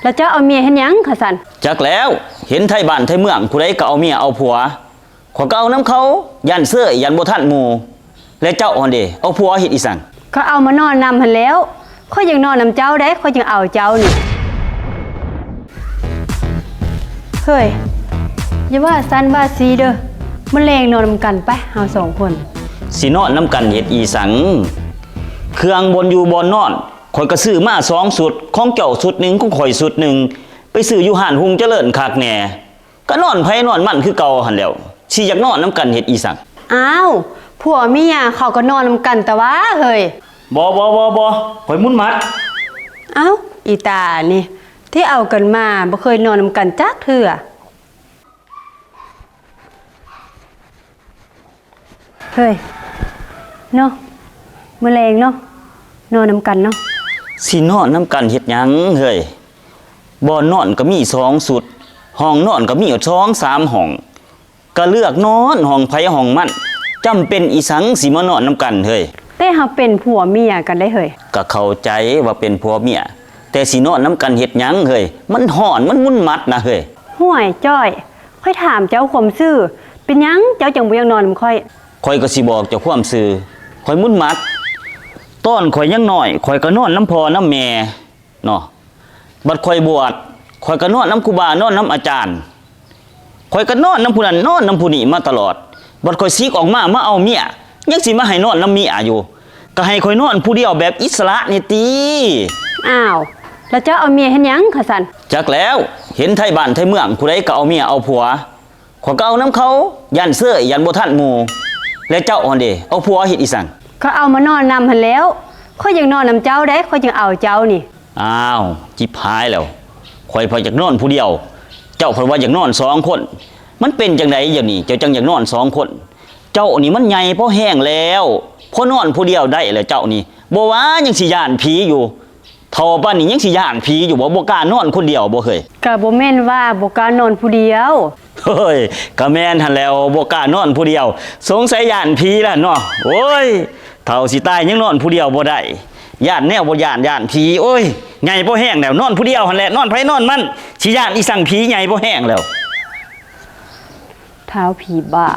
แล้วเจ้าเอาเมียเฮ็ดหยังค่ะสันจักแล้วเห็นไทยบ้านไทยเมืองผู้ใดก็เอาเมียเอาผัวขอยก็เอาน้ำเขายันเสื้อยันบ่ทันหมู่และเจ้าอ่อนเดเอาผัวเฮ็ดอีสังก็เอามานอนนำหันแล้วค่อยยังนอนนำเจ้าได้ค่อยยังเอาเจ้านี่เฮ้ยอย่าว่าซันว่าซีเด้อมะเร็งนอนนำกันไปเฮา2 คนสินอนน้ำกันเฮ็ดอีสังเครื่องบนอยู่บนนอนข่อยก็ซื้อมา2 สุดของเจ้าสุดหนึ่งของข่อยสุดหนึ่งไปซื้ออยู่ห้านหุงเจริญคักแน่ก็นอนไผนอนมันคือเก่าหั่นแหล้วสิอยากนอนน้ำกันเฮ็ดอีสังอ้าวผัวเมียเขาก็นอนนำกันแต่ว่าเฮ้ยบ่ข่อยมุนมัดเอ้าอีตานี่ที่เอากันมาบ่เคยนอนนำกันจักเทื่อเฮ้ยเนาะมะเร็งเนาะนอนนำกันเนาะสินอนน้ำกันเฮ็ดหยังเฮ้ยบ่อนอนก็มี2 สุดห้องนอนก็มี2 3ห้องก็เลือกนอนห้องไผห้องมันจำเป็นอีสังสิมานอนน้ำกันเฮ้ยแต่เฮาเป็นผัวเมียกันได้เฮ้ยก็เข้าใจว่าเป็นผัวเมียแต่สินอนน้ำกันเฮ็ดหยังเฮ้ยมันฮ้อนมันมุ่นมัดนะเฮ้ยห่วยจ้อยค่อยถามเจ้าความซื่อเป็นหยังเจ้าจังบ่อยากนอนนำค่อยก็สิบอกเจ้าความซื่อข่อยมุ่นมัดตอนข่อยยังน้อยข่อยก็นอนน้ำพ่อน้ำแม่เนาะบัดข่อยบวชข่อยก็นอนน้ำครูบานอนน้ำอาจารย์ข่อยก็นอนน้ำผู้นั้นนอนน้ำผู้นี้มาตลอดบัดข่อยซีกออกมาเอาเมียยังสิมาให้นอนน้ำเมียอยู่ก็ให้ข่อยนอนผู้เดียวแบบอิสระนี่ติอ้าวแล้วเจ้าเอาเมียเฮ็ดหยังค่ะสันจักแล้วเห็นไทยบ้านไทยเมืองผู้ใดก็เอาเมียเอาผัวข่อยก็เอาน้ำเขายันเสื้อยันบ่ทันหมู่และเจ้าอ่อนเดเอาผัวเฮ็ดอีสังก็เอามานอนนำหันแล้วค่อยยังนอนนำเจ้าได้ค่อยยังเอาเจ้านี่อ้าวจิบหายแล้วข่อยพออยากนอนผู้เดียวเจ้าเพิ่นว่าอยากนอน2 คนมันเป็นจังได๋เดี๋ยวนี้เจ้าจังอยากนอน2 คนเจ้านี่มันใหญ่พอแห้งแล้วพอนอนผู้เดียวได้แล้วเจ้านี่บ่ว่ายังสิย่านผีอยู่เฒ่าปานนี้ยังสิย่านผีอยู่บ่กล้านอนคนเดียวบ่เคยก็บ่แม่นว่าบ่กล้านอนผู้เดียวเฮ้ยก็แม่นหั่นแล้วบ่กล้านอนผู้เดียวสงสัยย่านผีล่ะเนาะโอ้ยเฒ่าสิตายยังนอนผู้เดียวบ่ได้ย่านแนวบ่ย่านผีโอ้ยใหญ่บ่แห้งแล้วนอนผู้เดียวหั่นแหละนอนไผนอนมันสิย่านอีสังผีใหญ่บ่แห้งแล้วเท้าผีบ้า